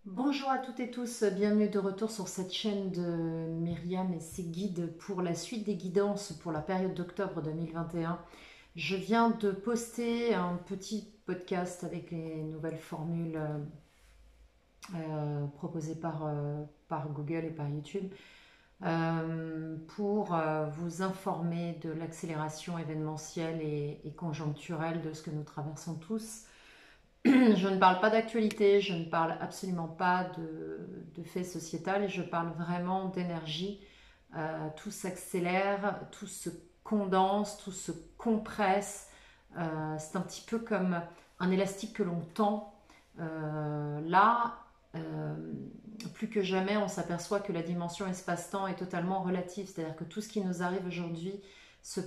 Bonjour à toutes et tous, bienvenue de retour sur cette chaîne de Myriam et ses guides pour la suite des guidances pour la période d'octobre 2021. Je viens de poster un petit podcast avec les nouvelles formules proposées par Google et par YouTube pour vous informer de l'accélération événementielle et conjoncturelle de ce que nous traversons tous. Je ne parle pas d'actualité, je ne parle absolument pas de faits sociétals, je parle vraiment d'énergie. Tout s'accélère, tout se condense, tout se compresse. C'est un petit peu comme un élastique que l'on tend. Là, euh, plus que jamais, on s'aperçoit que la dimension espace-temps est totalement relative. C'est-à-dire que tout ce qui nous arrive aujourd'hui se,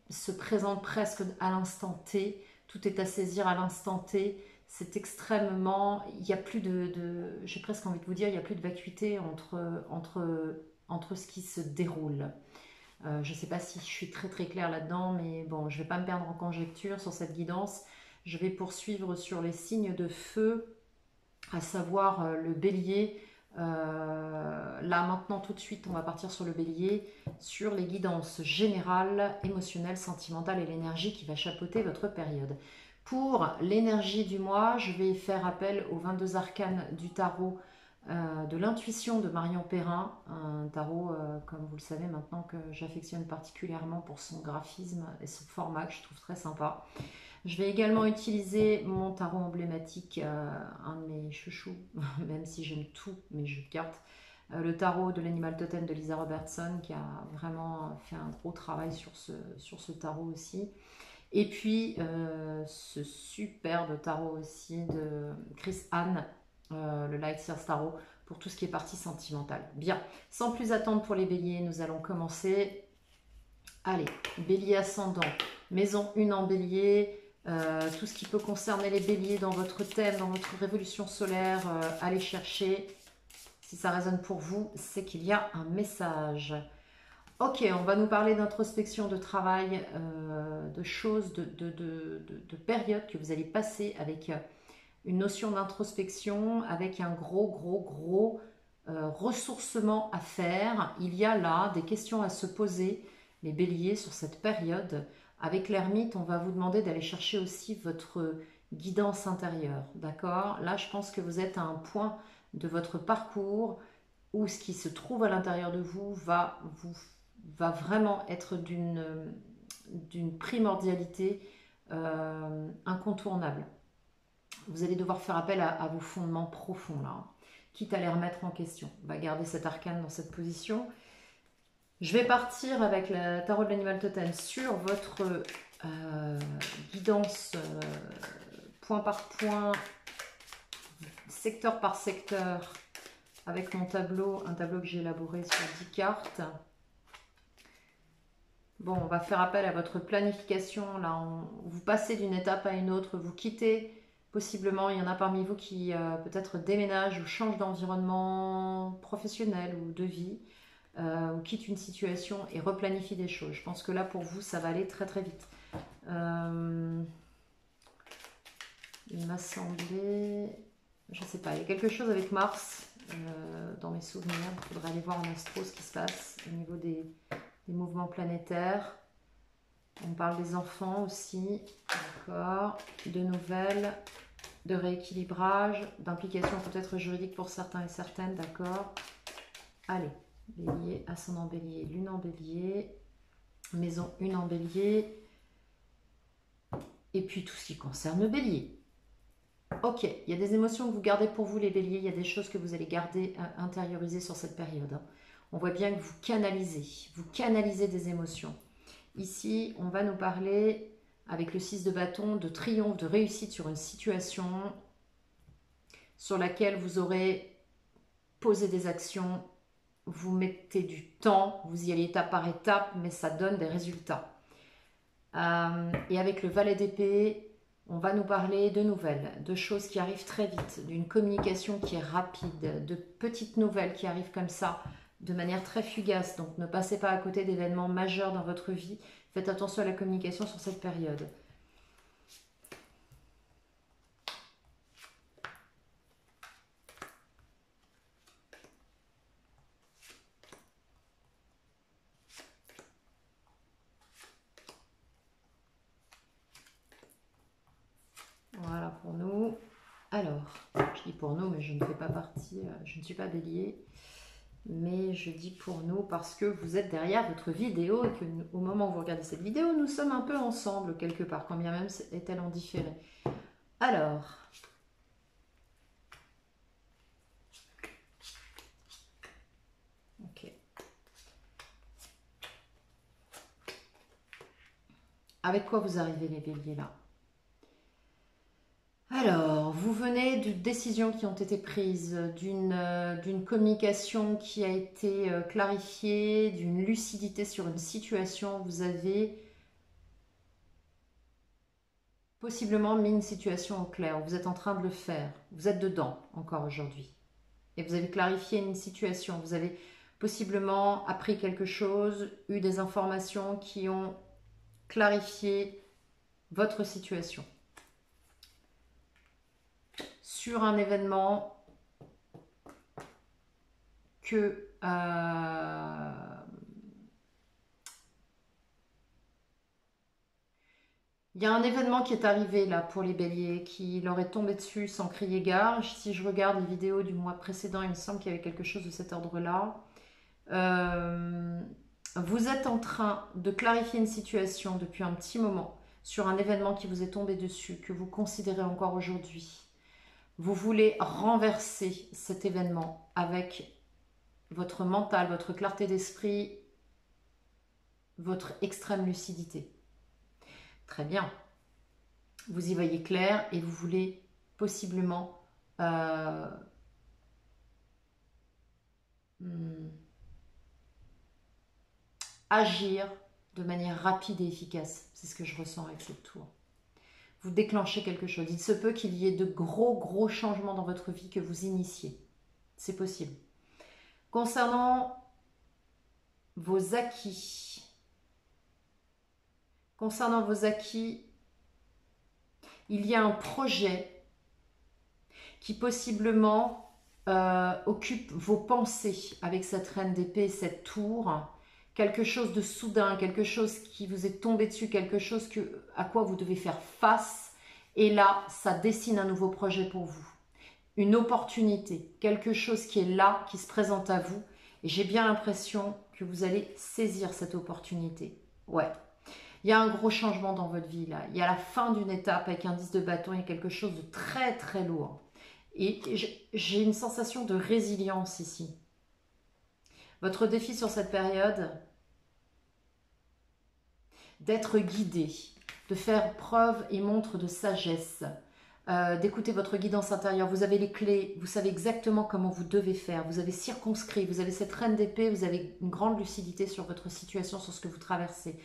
se présente presque à l'instant T. Tout est à saisir à l'instant T. C'est extrêmement. Il n'y a plus j'ai presque envie de vous dire, il n'y a plus de vacuité entre ce qui se déroule. Je ne sais pas si je suis très très claire là-dedans, mais bon, je ne vais pas me perdre en conjecture sur cette guidance. Je vais poursuivre sur les signes de feu, à savoir le bélier. Là maintenant tout de suite on va partir sur le bélier, sur les guidances générales, émotionnelles, sentimentales et l'énergie qui va chapeauter votre période. Pour l'énergie du mois, je vais faire appel aux 22 arcanes du tarot de l'intuition de Marion Perrin, un tarot, comme vous le savez maintenant, que j'affectionne particulièrement pour son graphisme et son format que je trouve très sympa. Je vais également utiliser mon tarot emblématique, un de mes chouchous, même si j'aime tous mes jeux de cartes, le tarot de l'Animal Totem de Lisa Robertson, qui a vraiment fait un gros travail sur ce tarot aussi. Et puis ce superbe tarot aussi de Chris Anne, le Light Sears Tarot, pour tout ce qui est partie sentimentale. Bien, sans plus attendre pour les béliers, nous allons commencer. Allez, bélier ascendant, maison 1 en bélier, tout ce qui peut concerner les béliers dans votre thème, dans votre révolution solaire, allez chercher. Si ça résonne pour vous, c'est qu'il y a un message. Ok, on va nous parler d'introspection, de travail, de choses, de périodes que vous allez passer avec une notion d'introspection, avec un gros ressourcement à faire. Il y a là des questions à se poser, les béliers, sur cette période. Avec l'ermite, on va vous demander d'aller chercher aussi votre guidance intérieure, d'accord? Là, je pense que vous êtes à un point de votre parcours où ce qui se trouve à l'intérieur de va vraiment être d'une primordialité incontournable. Vous allez devoir faire appel à vos fondements profonds là, hein, quitte à les remettre en question. On va garder cet arcane dans cette position. Je vais partir avec la tarot de l'animal totem sur votre guidance point par point, secteur par secteur, avec mon tableau, un tableau que j'ai élaboré sur 10 cartes. Bon, on va faire appel à votre planification. Là, vous passez d'une étape à une autre, vous quittez. Possiblement, il y en a parmi vous qui peut-être déménagent ou changent d'environnement professionnel ou de vie, ou quittent une situation et replanifient des choses. Je pense que là, pour vous, ça va aller très très vite. Il m'a semblé, je sais pas, il y a quelque chose avec Mars dans mes souvenirs. Il faudrait aller voir en astro ce qui se passe au niveau des mouvements planétaires. On parle des enfants aussi, d'accord, de nouvelles, de rééquilibrage, d'implications peut-être juridiques pour certains et certaines, d'accord. Allez, bélier, ascendant bélier, lune en bélier, maison 1 en bélier, et puis tout ce qui concerne le bélier. Ok, il y a des émotions que vous gardez pour vous les béliers, il y a des choses que vous allez garder, intérioriser sur cette période. On voit bien que vous canalisez des émotions. Ici, on va nous parler, avec le 6 de bâton, de triomphe, de réussite sur une situation sur laquelle vous aurez posé des actions, vous mettez du temps, vous y allez étape par étape, mais ça donne des résultats. Et avec le valet d'épée, on va nous parler de nouvelles, de choses qui arrivent très vite, d'une communication qui est rapide, de petites nouvelles qui arrivent comme ça, de manière très fugace. Donc ne passez pas à côté d'événements majeurs dans votre vie. Faites attention à la communication sur cette période. Alors, je dis pour nous, mais je ne fais pas partie, je ne suis pas bélier. Mais je dis pour nous parce que vous êtes derrière votre vidéo et que au moment où vous regardez cette vidéo, nous sommes un peu ensemble quelque part, quand bien même est-elle en différé. Alors, ok. Avec quoi vous arrivez les béliers là? Alors, vous venez de décisions qui ont été prises, d'une communication qui a été clarifiée, d'une lucidité sur une situation. Vous avez possiblement mis une situation au clair. Vous êtes en train de le faire. Vous êtes dedans encore aujourd'hui. Et vous avez clarifié une situation. Vous avez possiblement appris quelque chose, eu des informations qui ont clarifié votre situation. Sur un événement que il y a un événement qui est arrivé là pour les béliers, qui leur est tombé dessus sans crier gare. Si je regarde les vidéos du mois précédent, il me semble qu'il y avait quelque chose de cet ordre-là. Vous êtes en train de clarifier une situation depuis un petit moment sur un événement qui vous est tombé dessus, que vous considérez encore aujourd'hui. Vous voulez renverser cet événement avec votre mental, votre clarté d'esprit, votre extrême lucidité. Très bien. Vous y voyez clair et vous voulez possiblement agir de manière rapide et efficace. C'est ce que je ressens avec cette tour. Vous déclenchez quelque chose. Il se peut qu'il y ait de gros changements dans votre vie que vous initiez. C'est possible. Concernant vos acquis, il y a un projet qui possiblement occupe vos pensées avec cette reine d'épée, cette tour. Quelque chose de soudain, quelque chose qui vous est tombé dessus, quelque chose à quoi vous devez faire face. Et là, ça dessine un nouveau projet pour vous. Une opportunité, quelque chose qui est là, qui se présente à vous. Et j'ai bien l'impression que vous allez saisir cette opportunité. Ouais. Il y a un gros changement dans votre vie là. Il y a la fin d'une étape avec un 10 de bâton. Il y a quelque chose de très lourd. Et j'ai une sensation de résilience ici. Votre défi sur cette période, d'être guidé, de faire preuve et montre de sagesse, d'écouter votre guidance intérieure. Vous avez les clés, vous savez exactement comment vous devez faire. Vous avez circonscrit, vous avez cette reine d'épée, vous avez une grande lucidité sur votre situation, sur ce que vous traversez.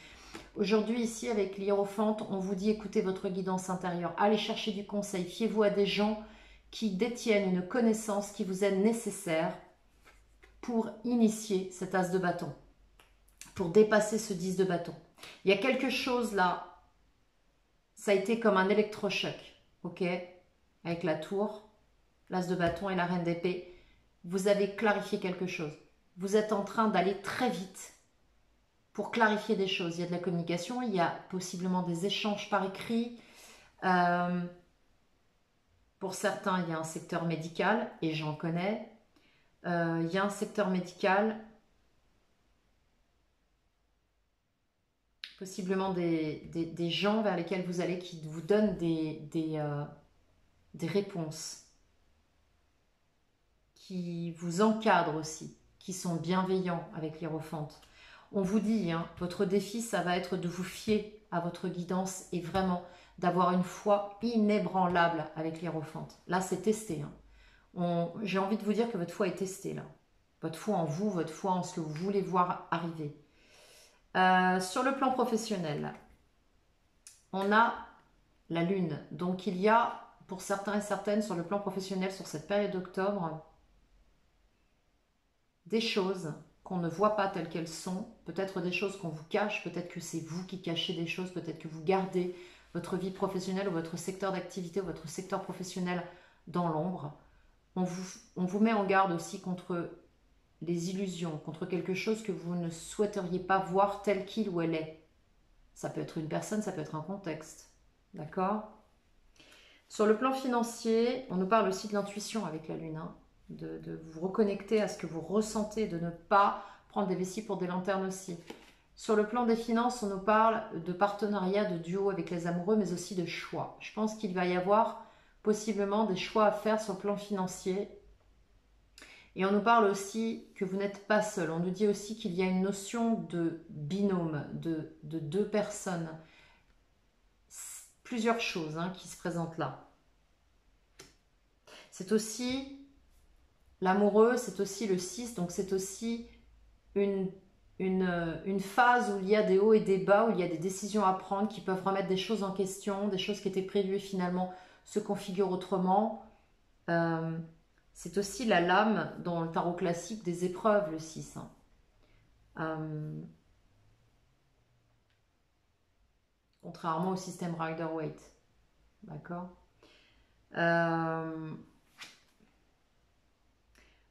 Aujourd'hui, ici, avec l'hiérophante, on vous dit écoutez votre guidance intérieure. Allez chercher du conseil. Fiez-vous à des gens qui détiennent une connaissance qui vous est nécessaire pour initier cet as de bâton, pour dépasser ce 10 de bâton. Il y a quelque chose là, ça a été comme un électrochoc, ok? Avec la tour, l'as de bâton et la reine d'épée, vous avez clarifié quelque chose. Vous êtes en train d'aller très vite pour clarifier des choses. Il y a de la communication, il y a possiblement des échanges par écrit. Pour certains, il y a un secteur médical, et j'en connais. Il y a un secteur médical, possiblement des gens vers lesquels vous allez qui vous donnent des réponses, qui vous encadrent aussi, qui sont bienveillants avec l'hiérophante. On vous dit, hein, votre défi, ça va être de vous fier à votre guidance et vraiment d'avoir une foi inébranlable avec l'hiérophante. Là, c'est testé. Hein. J'ai envie de vous dire que votre foi est testée là. Votre foi en vous, votre foi en ce que vous voulez voir arriver. Sur le plan professionnel, on a la lune. Donc il y a, pour certains et certaines, sur le plan professionnel, sur cette période d'octobre, des choses qu'on ne voit pas telles qu'elles sont, peut-être des choses qu'on vous cache, peut-être que c'est vous qui cachez des choses, peut-être que vous gardez votre vie professionnelle ou votre secteur d'activité ou votre secteur professionnel dans l'ombre. On vous met en garde aussi contre les illusions, contre quelque chose que vous ne souhaiteriez pas voir tel qu'il ou elle est. Ça peut être une personne, ça peut être un contexte. D'accord ? Sur le plan financier, on nous parle aussi de l'intuition avec la Lune, hein, de vous reconnecter à ce que vous ressentez, de ne pas prendre des vessies pour des lanternes aussi. Sur le plan des finances, on nous parle de partenariat, de duo avec les amoureux, mais aussi de choix. Je pense qu'il va y avoir possiblement des choix à faire sur le plan financier. Et on nous parle aussi que vous n'êtes pas seul. On nous dit aussi qu'il y a une notion de binôme, de deux personnes. Plusieurs choses hein, qui se présentent là. C'est aussi l'amoureux, c'est aussi le 6, donc c'est aussi une phase où il y a des hauts et des bas, où il y a des décisions à prendre qui peuvent remettre des choses en question, des choses qui étaient prévues et finalement se configurent autrement. C'est aussi la lame dans le tarot classique des épreuves, le 6. Contrairement au système Rider-Waite. D'accord.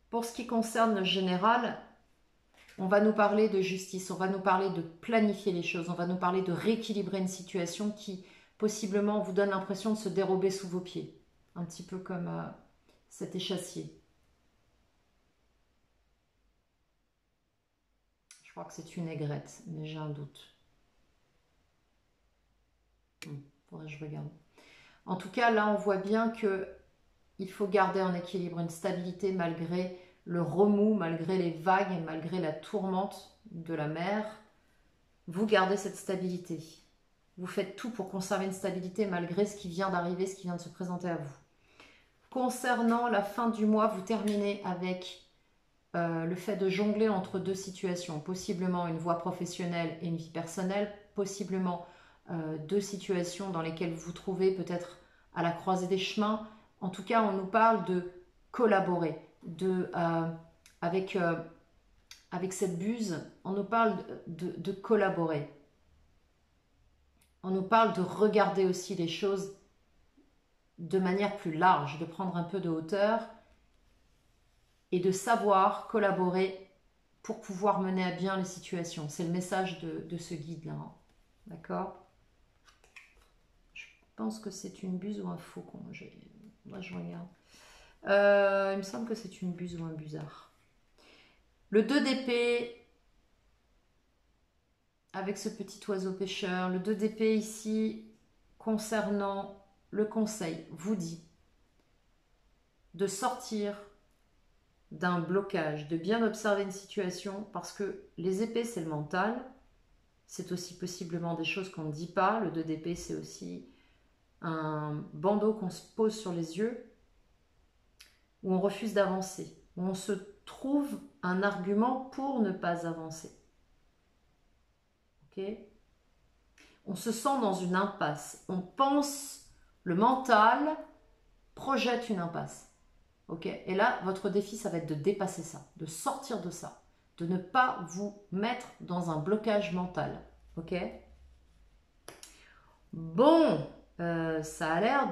Pour ce qui concerne le général, on va nous parler de justice, on va nous parler de planifier les choses, on va nous parler de rééquilibrer une situation qui possiblement vous donne l'impression de se dérober sous vos pieds. Un petit peu comme cet échassier. Je crois que c'est une aigrette, mais j'ai un doute. Faudrait que je regarde. En tout cas, là, on voit bien que il faut garder un équilibre, une stabilité malgré le remous, malgré les vagues, malgré la tourmente de la mer. Vous gardez cette stabilité. Vous faites tout pour conserver une stabilité malgré ce qui vient d'arriver, ce qui vient de se présenter à vous. Concernant la fin du mois, vous terminez avec le fait de jongler entre deux situations. Possiblement une voie professionnelle et une vie personnelle. Possiblement deux situations dans lesquelles vous vous trouvez peut-être à la croisée des chemins. En tout cas, on nous parle de collaborer, avec cette buse, on nous parle de collaborer. On nous parle de regarder aussi les choses de manière plus large, de prendre un peu de hauteur et de savoir collaborer pour pouvoir mener à bien les situations. C'est le message de ce guide-là. Hein. D'accord ? Je pense que c'est une buse ou un faucon. Moi, je regarde. Il me semble que c'est une buse ou un busard. Le 2 d'épée, avec ce petit oiseau pêcheur. Le 2 d'épée ici, concernant le conseil, vous dit de sortir d'un blocage, de bien observer une situation, parce que les épées, c'est le mental. C'est aussi possiblement des choses qu'on ne dit pas. Le 2 d'épée, c'est aussi un bandeau qu'on se pose sur les yeux, où on refuse d'avancer, où on se trouve un argument pour ne pas avancer. Ok ? On se sent dans une impasse. On pense, le mental projette une impasse. Ok ? Et là, votre défi, ça va être de dépasser ça, de sortir de ça, de ne pas vous mettre dans un blocage mental. Ok ? Bon, ça a l'air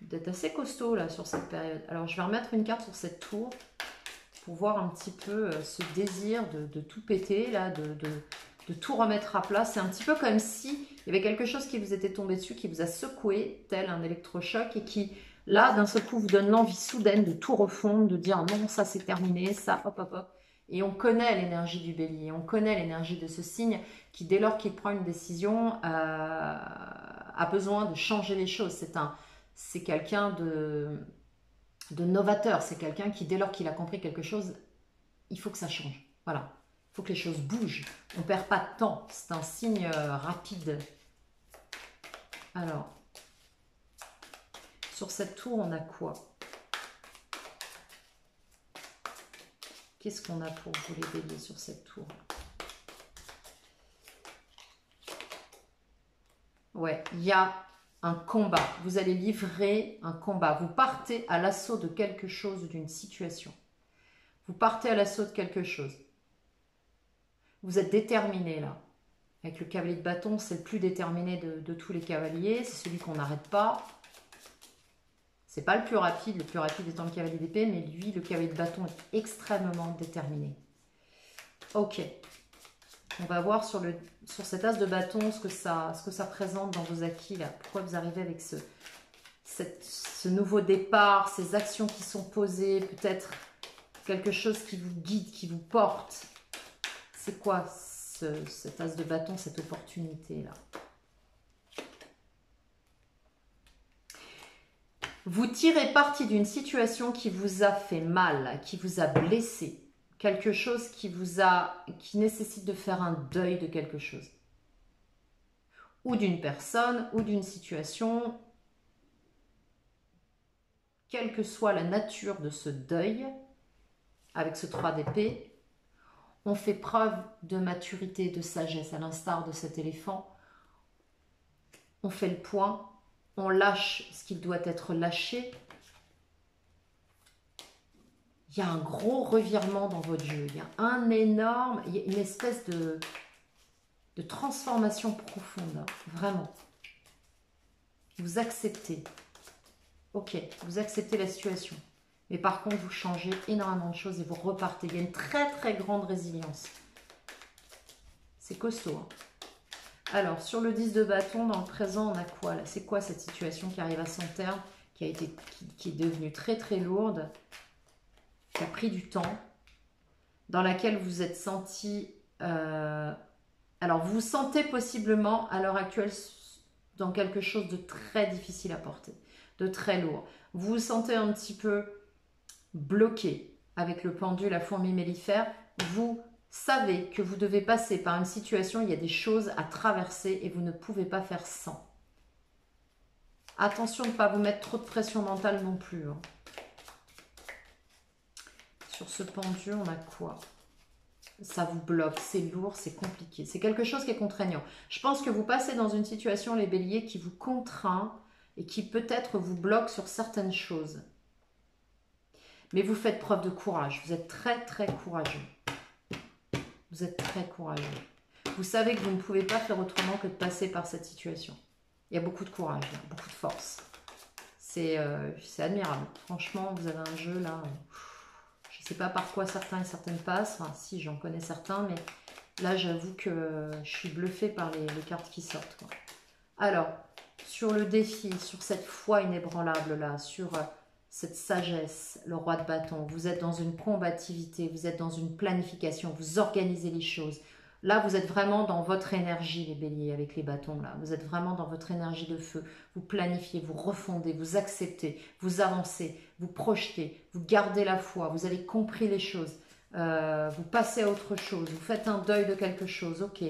d'être assez costaud là sur cette période. Alors je vais remettre une carte sur cette tour pour voir un petit peu ce désir de tout péter là, de tout remettre à plat. C'est un petit peu comme si il y avait quelque chose qui vous était tombé dessus, qui vous a secoué tel un électrochoc et qui là d'un seul coup vous donne l'envie soudaine de tout refondre, de dire non, ça c'est terminé, ça hop hop hop. Et on connaît l'énergie du bélier, on connaît l'énergie de ce signe qui, dès lors qu'il prend une décision, a besoin de changer les choses. C'est quelqu'un de novateur, c'est quelqu'un qui, dès lors qu'il a compris quelque chose, il faut que ça change. Voilà, il faut que les choses bougent. On ne perd pas de temps, c'est un signe rapide. Alors, sur cette tour, on a quoi ? Qu'est-ce qu'on a pour vous les béliers sur cette tour ? Ouais, il y a un combat. Vous allez livrer un combat. Vous partez à l'assaut de quelque chose, d'une situation. Vous partez à l'assaut de quelque chose. Vous êtes déterminé là. Avec le cavalier de bâton, c'est le plus déterminé de tous les cavaliers. C'est celui qu'on n'arrête pas. C'est pas le plus rapide étant le cavalier d'épée, mais lui, le cavalier de bâton est extrêmement déterminé. Ok. On va voir sur cet as de bâton ce que ça présente dans vos acquis là. Pourquoi vous arrivez avec ce nouveau départ, ces actions qui sont posées, peut-être quelque chose qui vous guide, qui vous porte. C'est quoi cet as de bâton, cette opportunité là? Vous tirez parti d'une situation qui vous a fait mal, qui vous a blessé. Quelque chose qui nécessite de faire un deuil de quelque chose. Ou d'une personne, ou d'une situation. Quelle que soit la nature de ce deuil, avec ce 3 d'épée, on fait preuve de maturité, de sagesse, à l'instar de cet éléphant. On fait le point, on lâche ce qui doit être lâché. Il y a un gros revirement dans votre jeu. Il y a il y a une espèce de transformation profonde, hein, vraiment. Vous acceptez. Ok, vous acceptez la situation. Mais par contre, vous changez énormément de choses et vous repartez. Il y a une très très grande résilience. C'est costaud, hein. Alors, sur le 10 de bâton, dans le présent, on a quoi là? C'est quoi cette situation qui arrive à son terme, qui est devenue très très lourde, qui a pris du temps, dans laquelle vous êtes senti... alors, vous vous sentez possiblement, à l'heure actuelle, dans quelque chose de très difficile à porter, de très lourd. Vous vous sentez un petit peu bloqué avec le pendu, la fourmi mellifère. Vous savez que vous devez passer par une situation, il y a des choses à traverser et vous ne pouvez pas faire sans. Attention de ne pas vous mettre trop de pression mentale non plus, hein. Sur ce pendu, on a quoi? Ça vous bloque, c'est lourd, c'est compliqué. C'est quelque chose qui est contraignant. Je pense que vous passez dans une situation, les béliers, qui vous contraint et qui peut-être vous bloque sur certaines choses. Mais vous faites preuve de courage. Vous êtes très, très courageux. Vous êtes très courageux. Vous savez que vous ne pouvez pas faire autrement que de passer par cette situation. Il y a beaucoup de courage, beaucoup de force. C'est admirable. Franchement, vous avez un jeu là. Je ne sais pas par quoi certains et certaines passent. Enfin, si, j'en connais certains, mais là, j'avoue que je suis bluffée par les cartes qui sortent, quoi. Alors, sur le défi, sur cette foi inébranlable là, sur cette sagesse, le roi de bâton, vous êtes dans une combativité, vous êtes dans une planification, vous organisez les choses. Là, vous êtes vraiment dans votre énergie, les béliers, avec les bâtons là. Vous êtes vraiment dans votre énergie de feu. Vous planifiez, vous refondez, vous acceptez, vous avancez, vous projetez, vous gardez la foi, vous avez compris les choses, vous passez à autre chose, vous faites un deuil de quelque chose, ok.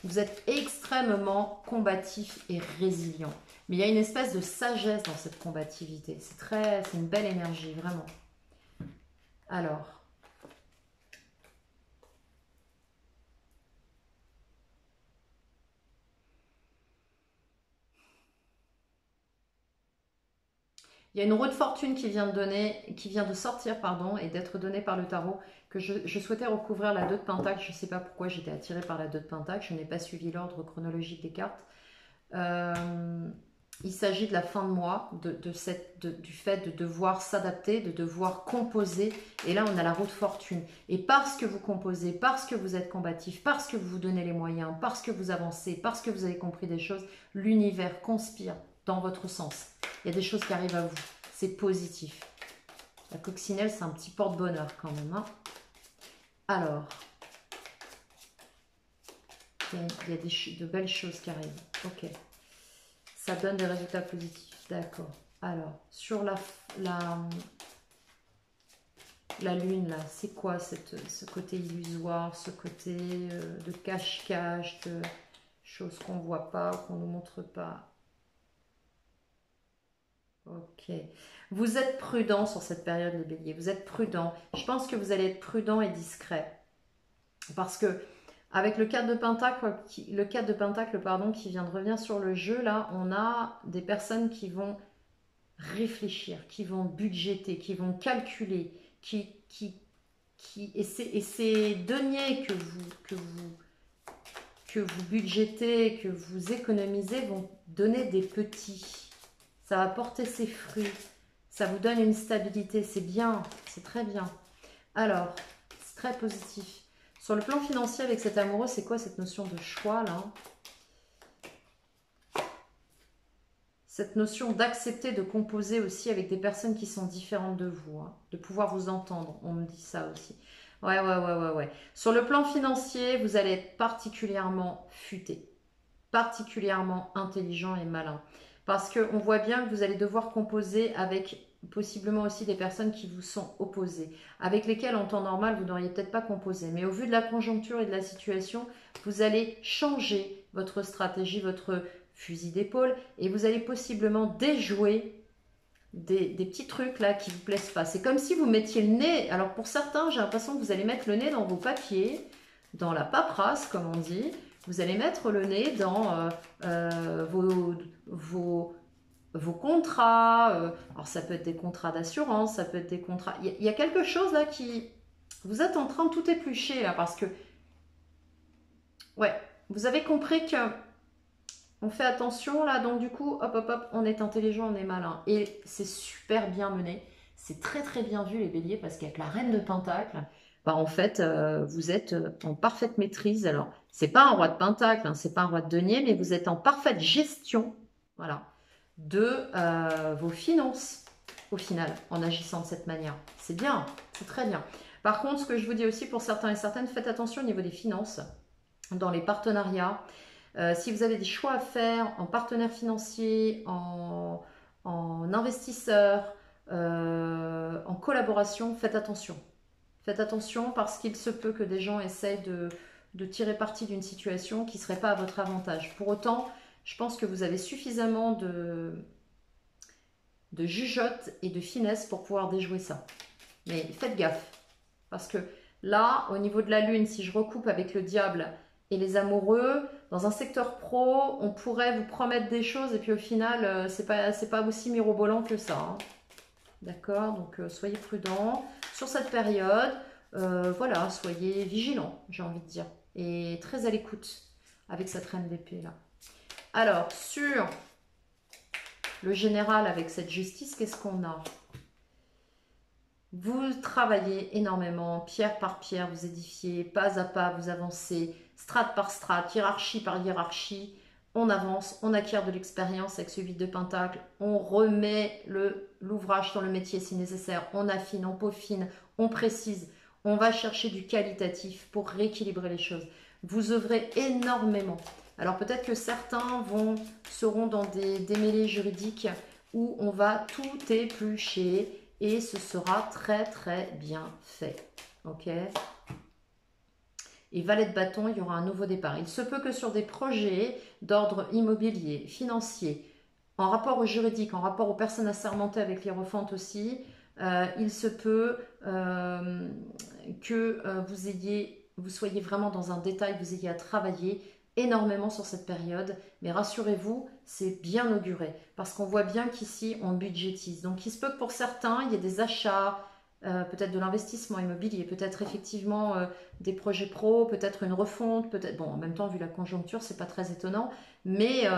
Vous êtes extrêmement combatif et résilient. Mais il y a une espèce de sagesse dans cette combativité. C'est une belle énergie, vraiment. Alors. Il y a une roue de fortune qui vient de sortir, pardon, et d'être donnée par le tarot, que je souhaitais recouvrir la 2 de Pentacle. Je ne sais pas pourquoi j'étais attirée par la 2 de Pentacle. Je n'ai pas suivi l'ordre chronologique des cartes. Il s'agit de la fin de mois, du fait de devoir s'adapter, de devoir composer. Et là, on a la roue de fortune. Et parce que vous composez, parce que vous êtes combatif, parce que vous vous donnez les moyens, parce que vous avancez, parce que vous avez compris des choses, l'univers conspire dans votre sens. Il y a des choses qui arrivent à vous. C'est positif. La coccinelle, c'est un petit porte-bonheur quand même, hein. Alors, il y a de belles choses qui arrivent. Ok. Ça donne des résultats positifs. D'accord. Alors, sur la lune, là, c'est quoi ce côté illusoire, ce côté de cache-cache, de choses qu'on ne voit pas, qu'on ne nous montre pas? Ok. Vous êtes prudent sur cette période, les béliers. Vous êtes prudent. Je pense que vous allez être prudent et discret. Parce que avec le 4 de Pentacle, qui vient de revenir sur le jeu, là, on a des personnes qui vont réfléchir, qui vont budgéter, qui vont calculer, et ces deniers que vous budgétez, que vous économisez, vont donner des petits. Ça va porter ses fruits. Ça vous donne une stabilité. C'est bien, c'est très bien. Alors, c'est très positif. Sur le plan financier, avec cet amoureux, c'est quoi cette notion de choix, là? Cette notion d'accepter de composer aussi avec des personnes qui sont différentes de vous, hein, de pouvoir vous entendre, on me dit ça aussi. Ouais. Sur le plan financier, vous allez être particulièrement futé, particulièrement intelligent et malin. Parce qu'on voit bien que vous allez devoir composer avec possiblement aussi des personnes qui vous sont opposées, avec lesquelles en temps normal vous n'auriez peut-être pas composé. Mais au vu de la conjoncture et de la situation, vous allez changer votre stratégie, votre fusil d'épaule, et vous allez possiblement déjouer des petits trucs là qui vous plaisent pas. C'est comme si vous mettiez le nez, alors pour certains j'ai l'impression que vous allez mettre le nez dans vos papiers, dans la paperasse comme on dit, vous allez mettre le nez dans vos contrats, alors ça peut être des contrats d'assurance, ça peut être des contrats, il y a quelque chose là qui, vous êtes en train de tout éplucher là, parce que, ouais, vous avez compris que on fait attention là, donc du coup, hop, on est intelligent, on est malin. Et c'est super bien mené. C'est très très bien vu les béliers, parce qu'avec la reine de Pentacle, bah, en fait, vous êtes en parfaite maîtrise. Alors, c'est pas un roi de Pentacle, hein, c'est pas un roi de denier, mais vous êtes en parfaite gestion, voilà, de vos finances, au final, en agissant de cette manière. C'est bien, c'est très bien. Par contre, ce que je vous dis aussi pour certains et certaines, faites attention au niveau des finances, dans les partenariats. Si vous avez des choix à faire en partenaire financier, en investisseur, en collaboration, faites attention. Faites attention parce qu'il se peut que des gens essayent de tirer parti d'une situation qui ne serait pas à votre avantage. Pour autant, je pense que vous avez suffisamment de jugeote et de finesse pour pouvoir déjouer ça. Mais faites gaffe. Parce que là, au niveau de la lune, si je recoupe avec le diable et les amoureux, dans un secteur pro, on pourrait vous promettre des choses et puis au final, c'est pas aussi mirobolant que ça. Hein. D'accord? Donc, soyez prudents sur cette période. Voilà, soyez vigilants, j'ai envie de dire. Et très à l'écoute avec cette reine d'épée là. Alors, sur le général avec cette justice, qu'est-ce qu'on a? Vous travaillez énormément, pierre par pierre, vous édifiez, pas à pas, vous avancez, strate par strate, hiérarchie par hiérarchie. On avance, on acquiert de l'expérience avec ce 8 de Pentacle, on remet l'ouvrage sur le métier si nécessaire, on affine, on peaufine, on précise, on va chercher du qualitatif pour rééquilibrer les choses. Vous œuvrez énormément. Alors peut-être que certains seront dans des démêlés juridiques où on va tout éplucher, et ce sera très très bien fait. Ok. Et valet de bâton, il y aura un nouveau départ. Il se peut que sur des projets d'ordre immobilier, financier, en rapport au juridique, en rapport aux personnes assermentées avec l'hiérophante aussi, il se peut que vous soyez vraiment dans un détail, vous ayez à travailler énormément sur cette période, mais rassurez-vous, c'est bien auguré, parce qu'on voit bien qu'ici, on budgétise. Donc, il se peut que pour certains, il y ait des achats, peut-être de l'investissement immobilier, peut-être effectivement des projets pro, peut-être une refonte, peut-être, bon, en même temps, vu la conjoncture, c'est pas très étonnant, mais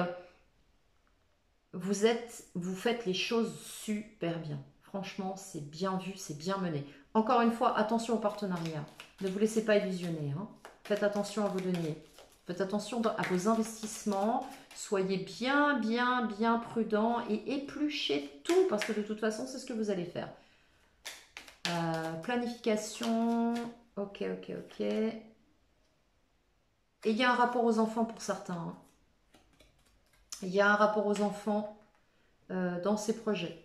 vous faites les choses super bien. Franchement, c'est bien vu, c'est bien mené. Encore une fois, attention au partenariat. Ne vous laissez pas illusionner. Hein. Faites attention à vos deniers. Faites attention à vos investissements. Soyez bien prudent et épluchez tout parce que de toute façon, c'est ce que vous allez faire. Planification. Ok. Et il y a un rapport aux enfants pour certains. Hein. Il y a un rapport aux enfants dans ces projets.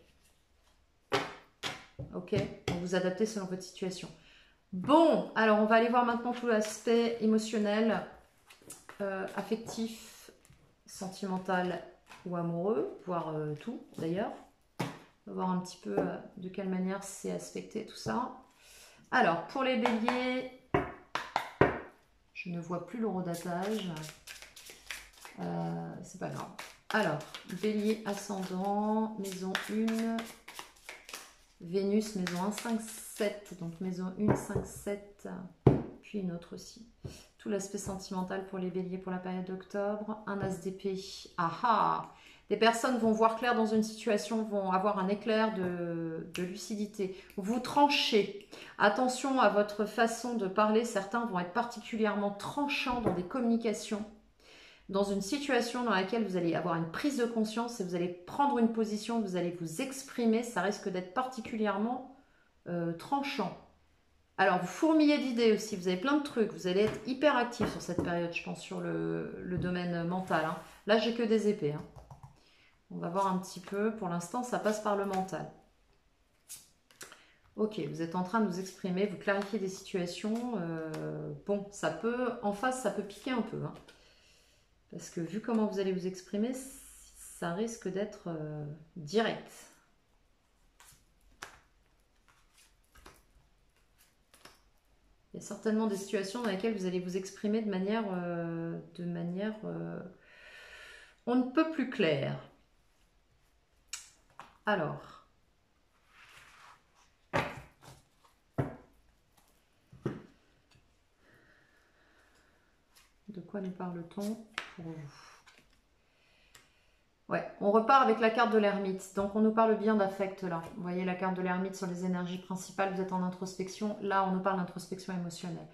Ok, donc vous adaptez selon votre situation. Bon, alors on va aller voir maintenant tout l'aspect émotionnel, affectif, sentimental ou amoureux, voire tout d'ailleurs. On va voir un petit peu de quelle manière c'est aspecté tout ça. Alors, pour les béliers, je ne vois plus l'horodatage. C'est pas grave. Alors, bélier ascendant, maison 1, Vénus, maison 1, 5, 7. Donc maison 1, 5, 7, puis une autre aussi. Tout l'aspect sentimental pour les béliers pour la période d'octobre. Un as d'épée. Ah ah! Des personnes vont voir clair dans une situation, vont avoir un éclair de lucidité. Vous tranchez. Attention à votre façon de parler. Certains vont être particulièrement tranchants dans des communications, dans une situation dans laquelle vous allez avoir une prise de conscience et vous allez prendre une position, vous allez vous exprimer. Ça risque d'être particulièrement tranchant. Alors, vous fourmillez d'idées aussi, vous avez plein de trucs, vous allez être hyper actif sur cette période, je pense, sur le domaine mental. Hein. Là, j'ai que des épées. Hein. On va voir un petit peu, pour l'instant, ça passe par le mental. Ok, vous êtes en train de vous exprimer, vous clarifiez des situations. Bon, ça peut, en face, ça peut piquer un peu. Hein. Parce que vu comment vous allez vous exprimer, ça risque d'être direct. Il y a certainement des situations dans lesquelles vous allez vous exprimer de manière on ne peut plus claire. Alors, de quoi nous parle-t-on pour vous? Ouais, on repart avec la carte de l'ermite. Donc, on nous parle bien d'affect là. Vous voyez la carte de l'ermite sur les énergies principales. Vous êtes en introspection. Là, on nous parle d'introspection émotionnelle.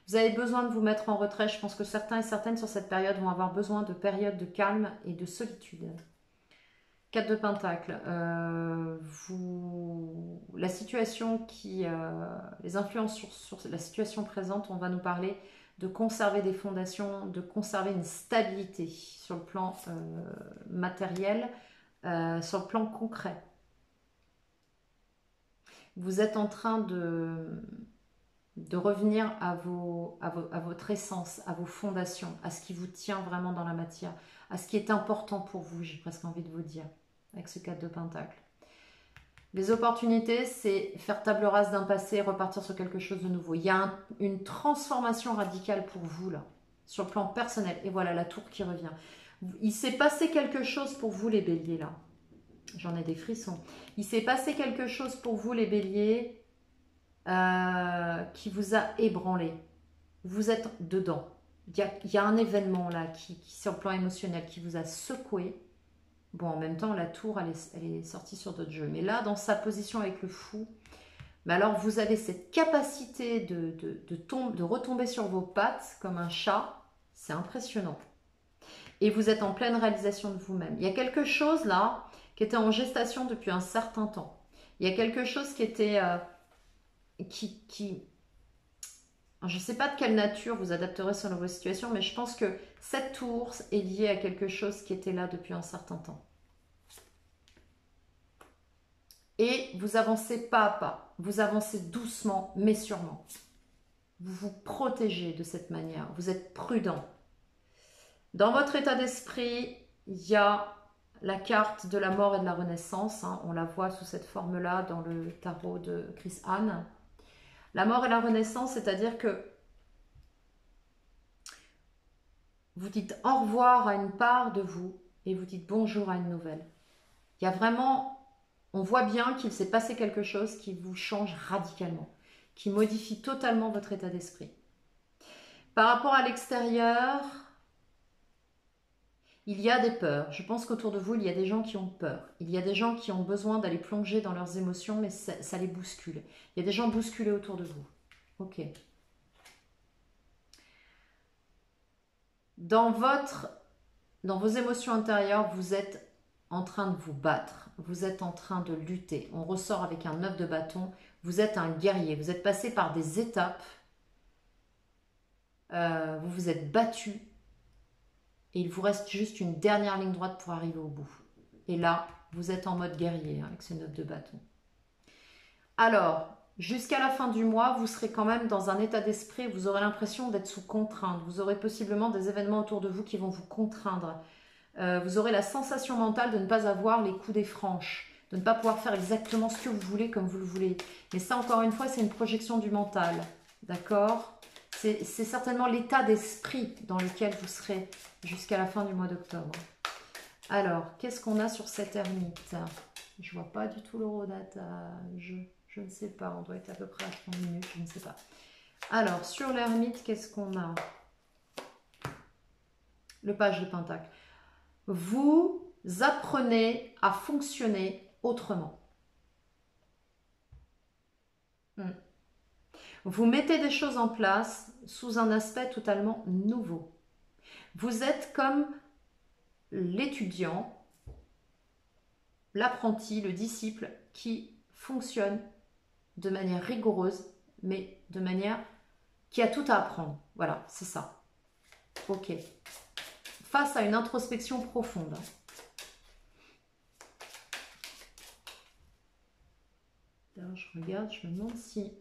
Vous avez besoin de vous mettre en retrait. Je pense que certains et certaines sur cette période vont avoir besoin de périodes de calme et de solitude. 4 de Pentacles. La situation qui... les influences sur la situation présente, on va nous parler de conserver des fondations, de conserver une stabilité sur le plan matériel, sur le plan concret. Vous êtes en train de revenir à votre essence, à vos fondations, à ce qui vous tient vraiment dans la matière, à ce qui est important pour vous, j'ai presque envie de vous dire, avec ce 4 de Pentacles. Les opportunités, c'est faire table rase d'un passé et repartir sur quelque chose de nouveau. Il y a une transformation radicale pour vous, là, sur le plan personnel. Et voilà, la tour qui revient. Il s'est passé quelque chose pour vous, les béliers, là. J'en ai des frissons. Il s'est passé quelque chose pour vous, les béliers, qui vous a ébranlé. Vous êtes dedans. Il y a un événement, là, qui, sur le plan émotionnel, qui vous a secoué. Bon, en même temps, la tour, elle est sortie sur d'autres jeux. Mais là, dans sa position avec le fou, mais alors vous avez cette capacité de retomber sur vos pattes comme un chat. C'est impressionnant. Et vous êtes en pleine réalisation de vous-même. Il y a quelque chose là qui était en gestation depuis un certain temps. Il y a quelque chose qui était... je ne sais pas de quelle nature vous adapterez selon vos situations, mais je pense que cette tour est liée à quelque chose qui était là depuis un certain temps. Et vous avancez pas à pas, vous avancez doucement mais sûrement. Vous vous protégez de cette manière, vous êtes prudent. Dans votre état d'esprit, il y a la carte de la mort et de la renaissance. Hein, on la voit sous cette forme-là dans le tarot de Chris Anne. La mort et la renaissance, c'est-à-dire que vous dites au revoir à une part de vous et vous dites bonjour à une nouvelle. Il y a vraiment, on voit bien qu'il s'est passé quelque chose qui vous change radicalement, qui modifie totalement votre état d'esprit. Par rapport à l'extérieur, il y a des peurs. Je pense qu'autour de vous, il y a des gens qui ont peur. Il y a des gens qui ont besoin d'aller plonger dans leurs émotions, mais ça les bouscule. Il y a des gens bousculés autour de vous. Ok. Dans vos émotions intérieures, vous êtes en train de vous battre. Vous êtes en train de lutter. On ressort avec un 9 de bâton. Vous êtes un guerrier. Vous êtes passé par des étapes. Vous vous êtes battu. Et il vous reste juste une dernière ligne droite pour arriver au bout. Et là, vous êtes en mode guerrier avec ce 9 de bâton. Alors, jusqu'à la fin du mois, vous serez quand même dans un état d'esprit, vous aurez l'impression d'être sous contrainte. Vous aurez possiblement des événements autour de vous qui vont vous contraindre. Vous aurez la sensation mentale de ne pas avoir les coups des franches, de ne pas pouvoir faire exactement ce que vous voulez comme vous le voulez. Mais ça, encore une fois, c'est une projection du mental. D'accord ? C'est certainement l'état d'esprit dans lequel vous serez jusqu'à la fin du mois d'octobre. Alors, qu'est-ce qu'on a sur cette ermite? Je vois pas du tout l'horodatage. Je ne sais pas, on doit être à peu près à 30 minutes, je ne sais pas. Alors, sur l'ermite, qu'est-ce qu'on a? Le page de Pentacle. Vous apprenez à fonctionner autrement. Vous mettez des choses en place sous un aspect totalement nouveau. Vous êtes comme l'étudiant, l'apprenti, le disciple qui fonctionne de manière rigoureuse, mais de manière qui a tout à apprendre. Voilà, c'est ça. Ok. Face à une introspection profonde. D'ailleurs, je regarde, je me demande si...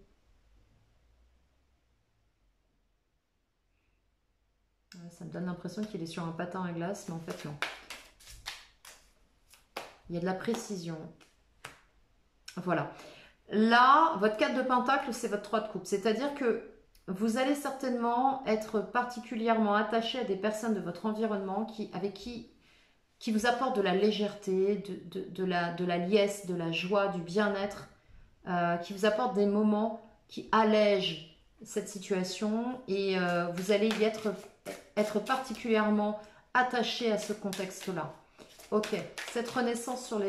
Ça me donne l'impression qu'il est sur un patin à glace, mais en fait non. Il y a de la précision. Voilà. Là, votre 4 de pentacle, c'est votre 3 de coupe. C'est-à-dire que vous allez certainement être particulièrement attaché à des personnes de votre environnement qui vous apportent de la légèreté, de la liesse, de la joie, du bien-être, qui vous apportent des moments qui allègent cette situation et vous allez y être particulièrement attaché à ce contexte-là. Ok, cette renaissance sur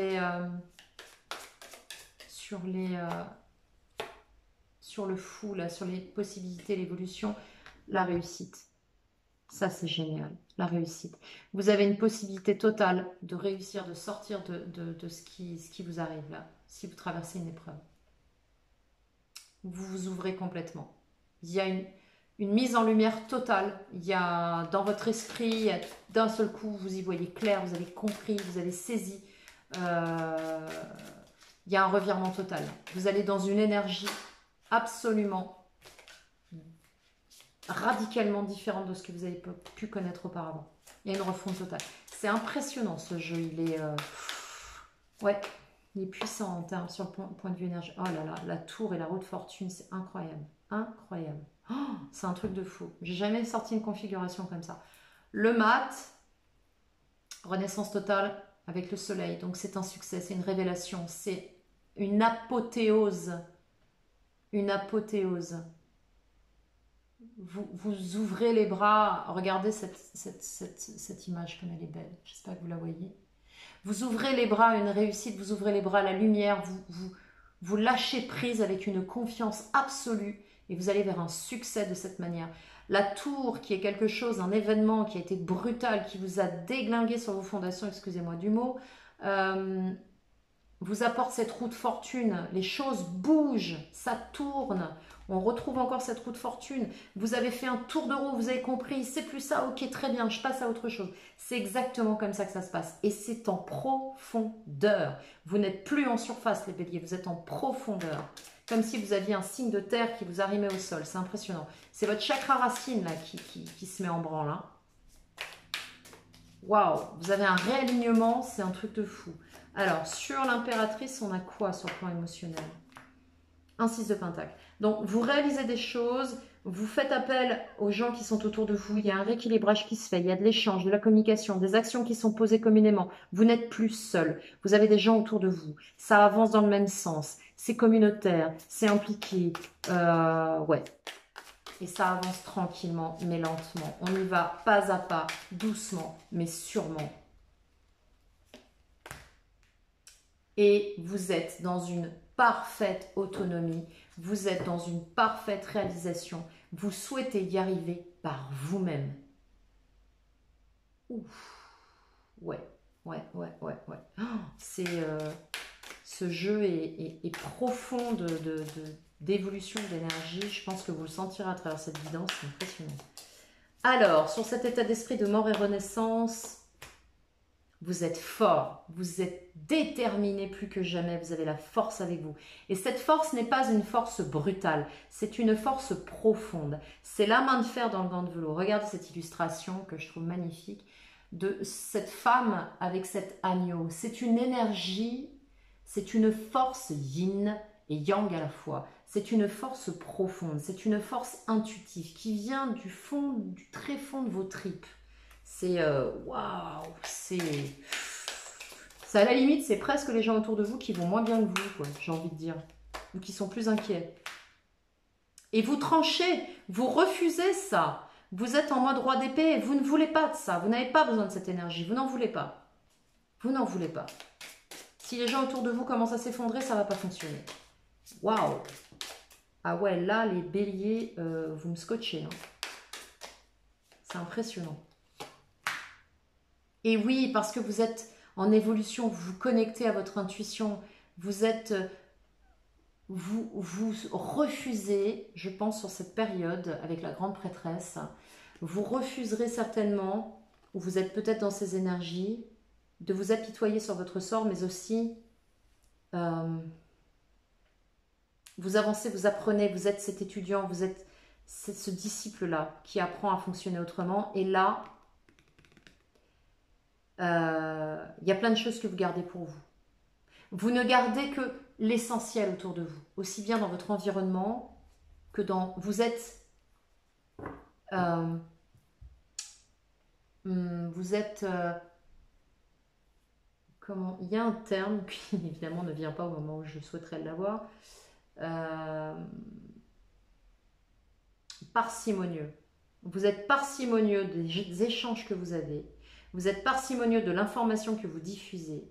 le fou, là, sur les possibilités, l'évolution, la réussite. Ça, c'est génial, la réussite. Vous avez une possibilité totale de réussir, de sortir de ce qui vous arrive là, si vous traversez une épreuve. Vous vous ouvrez complètement. Il y a une mise en lumière totale. Il y a dans votre esprit, d'un seul coup, vous y voyez clair, vous avez compris, vous avez saisi. Il y a un revirement total. Vous allez dans une énergie absolument radicalement différente de ce que vous avez pu connaître auparavant. Il y a une refonte totale. C'est impressionnant ce jeu. Ouais, il est puissant en termes sur le point de vue énergie. Oh là là, la tour et la roue de fortune, c'est incroyable. Incroyable. Oh, c'est un truc de fou. J'ai jamais sorti une configuration comme ça. Le mat, renaissance totale avec le soleil. Donc c'est un succès, c'est une révélation, c'est une apothéose. Une apothéose. Vous ouvrez les bras. Regardez cette image comme elle est belle. J'espère que vous la voyez. Vous ouvrez les bras à une réussite, vous ouvrez les bras à la lumière, vous lâchez prise avec une confiance absolue et vous allez vers un succès de cette manière. La tour qui est quelque chose, un événement qui a été brutal, qui vous a déglingué sur vos fondations, excusez-moi du mot, vous apporte cette roue de fortune, les choses bougent, ça tourne, on retrouve encore cette roue de fortune, vous avez fait un tour de roue, vous avez compris, c'est plus ça, ok très bien, je passe à autre chose. C'est exactement comme ça que ça se passe et c'est en profondeur. Vous n'êtes plus en surface les béliers, vous êtes en profondeur. Comme si vous aviez un signe de terre qui vous arrimait au sol, c'est impressionnant. C'est votre chakra racine là qui se met en branle. Hein. Waouh, vous avez un réalignement, c'est un truc de fou. Alors, sur l'impératrice, on a quoi sur le plan émotionnel? Un 6 de pentacle. Donc, vous réalisez des choses, vous faites appel aux gens qui sont autour de vous, il y a un rééquilibrage qui se fait, il y a de l'échange, de la communication, des actions qui sont posées communément. Vous n'êtes plus seul, vous avez des gens autour de vous, ça avance dans le même sens, c'est communautaire, c'est impliqué, ouais. Et ça avance tranquillement, mais lentement. On y va pas à pas, doucement, mais sûrement. Et vous êtes dans une parfaite autonomie, vous êtes dans une parfaite réalisation, vous souhaitez y arriver par vous-même. Ouf, ouais. Oh, ce jeu est profond d'évolution d'énergie, je pense que vous le sentirez à travers cette vidéo, c'est impressionnant. Alors, sur cet état d'esprit de mort et renaissance, vous êtes fort, vous êtes déterminé plus que jamais, vous avez la force avec vous. Et cette force n'est pas une force brutale, c'est une force profonde. C'est la main de fer dans le gant de velours. Regardez cette illustration que je trouve magnifique de cette femme avec cet agneau. C'est une énergie, c'est une force yin et yang à la fois. C'est une force profonde, c'est une force intuitive qui vient du fond, du très fond de vos tripes. C'est waouh, c'est à la limite, c'est presque les gens autour de vous qui vont moins bien que vous, j'ai envie de dire, ou qui sont plus inquiets. Et vous tranchez, vous refusez ça. Vous êtes en mode roi d'épée, vous ne voulez pas de ça, vous n'avez pas besoin de cette énergie, vous n'en voulez pas. Vous n'en voulez pas. Si les gens autour de vous commencent à s'effondrer, ça ne va pas fonctionner. Waouh! Ah ouais, là, les béliers, vous me scotchez. Hein. C'est impressionnant. Et oui, parce que vous êtes en évolution, vous vous connectez à votre intuition, vous êtes... Vous refusez, je pense, sur cette période, avec la grande prêtresse, vous refuserez certainement, ou vous êtes peut-être dans ces énergies, de vous apitoyer sur votre sort, mais aussi vous avancez, vous apprenez, vous êtes cet étudiant, vous êtes ce disciple-là qui apprend à fonctionner autrement. Et là, il y a plein de choses que vous gardez pour vous. Vous ne gardez que l'essentiel autour de vous, aussi bien dans votre environnement que dans... Vous êtes... comment, il y a un terme qui évidemment ne vient pas au moment où je souhaiterais l'avoir. Parcimonieux. Vous êtes parcimonieux des échanges que vous avez. Vous êtes parcimonieux de l'information que vous diffusez.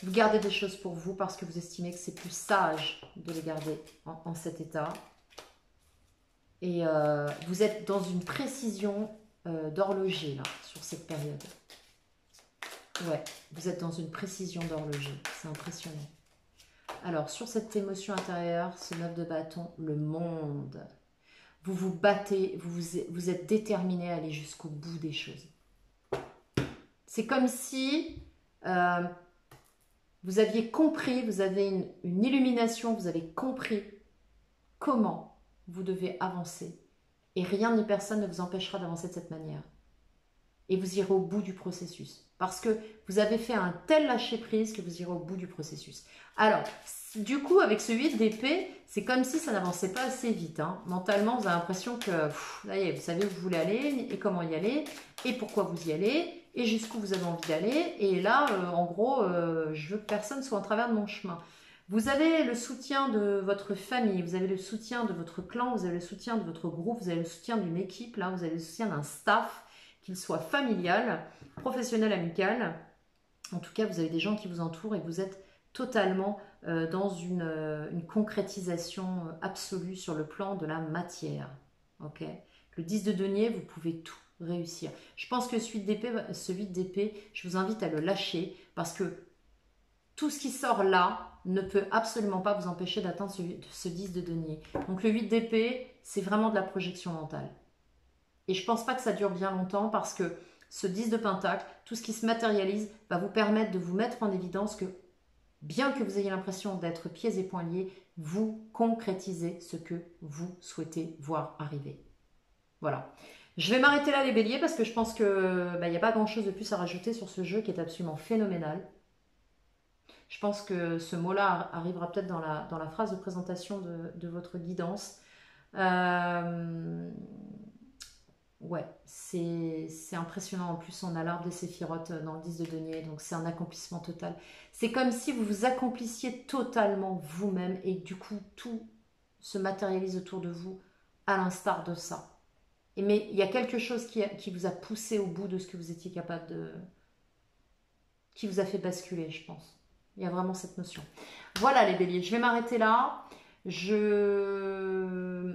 Vous gardez des choses pour vous parce que vous estimez que c'est plus sage de les garder en cet état. Et vous êtes dans une précision d'horloger là, sur cette période. Ouais, vous êtes dans une précision d'horloger. C'est impressionnant. Alors, sur cette émotion intérieure, ce 9 de bâton, le monde. Vous vous battez, vous êtes déterminé à aller jusqu'au bout des choses. C'est comme si vous aviez compris, vous avez une illumination, vous avez compris comment vous devez avancer. Et rien ni personne ne vous empêchera d'avancer de cette manière. Et vous irez au bout du processus. Parce que vous avez fait un tel lâcher-prise que vous irez au bout du processus. Alors, du coup, avec ce 8 d'épée, c'est comme si ça n'avançait pas assez vite. Hein. Mentalement, vous avez l'impression que, ça y est, vous savez où vous voulez aller, et comment y aller, et pourquoi vous y allez, et jusqu'où vous avez envie d'aller. Et là, en gros, je veux que personne soit en travers de mon chemin. Vous avez le soutien de votre famille, vous avez le soutien de votre clan, vous avez le soutien de votre groupe, vous avez le soutien d'une équipe, là, vous avez le soutien d'un staff, qu'il soit familial, professionnel, amical. En tout cas, vous avez des gens qui vous entourent et vous êtes totalement dans une concrétisation absolue sur le plan de la matière. Okay, le 10 de denier, vous pouvez tout réussir. Je pense que ce 8 d'épée, je vous invite à le lâcher parce que tout ce qui sort là ne peut absolument pas vous empêcher d'atteindre ce 10 de denier. Donc le 8 d'épée, c'est vraiment de la projection mentale. Et je ne pense pas que ça dure bien longtemps parce que ce 10 de pentacle, tout ce qui se matérialise, va vous permettre de vous mettre en évidence que, bien que vous ayez l'impression d'être pieds et poings liés, vous concrétisez ce que vous souhaitez voir arriver. Voilà. Je vais m'arrêter là les béliers parce que je pense qu'il n'y a pas grand chose de plus à rajouter sur ce jeu qui est absolument phénoménal. Je pense que ce mot-là arrivera peut-être dans la phrase de présentation de votre guidance. Ouais, c'est impressionnant. En plus, on a l'arbre des séphirotes dans le 10 de denier, donc c'est un accomplissement total. C'est comme si vous vous accomplissiez totalement vous-même et du coup, tout se matérialise autour de vous à l'instar de ça. Mais il y a quelque chose qui vous a poussé au bout de ce que vous étiez capable de... qui vous a fait basculer, je pense. Il y a vraiment cette notion. Voilà les béliers, je vais m'arrêter là. Je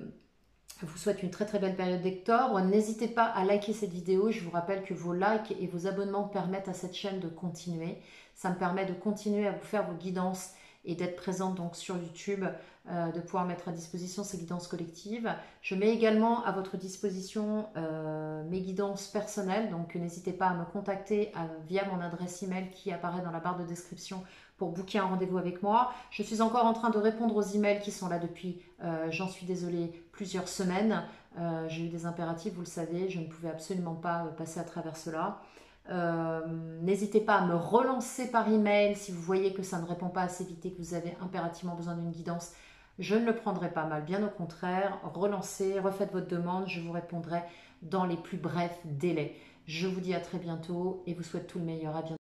vous souhaite une très très belle période d'octobre. N'hésitez pas à liker cette vidéo. Je vous rappelle que vos likes et vos abonnements permettent à cette chaîne de continuer. Ça me permet de continuer à vous faire vos guidances et d'être présente donc sur YouTube, de pouvoir mettre à disposition ces guidances collectives. Je mets également à votre disposition mes guidances personnelles, donc n'hésitez pas à me contacter via mon adresse email qui apparaît dans la barre de description pour booker un rendez-vous avec moi. Je suis encore en train de répondre aux emails qui sont là depuis, j'en suis désolée, plusieurs semaines. J'ai eu des impératifs, vous le savez, je ne pouvais absolument pas passer à travers cela. N'hésitez pas à me relancer par email si vous voyez que ça ne répond pas assez vite et que vous avez impérativement besoin d'une guidance. Je ne le prendrai pas mal, bien au contraire. Relancez, refaites votre demande, je vous répondrai dans les plus brefs délais. Je vous dis à très bientôt et vous souhaite tout le meilleur. À bientôt.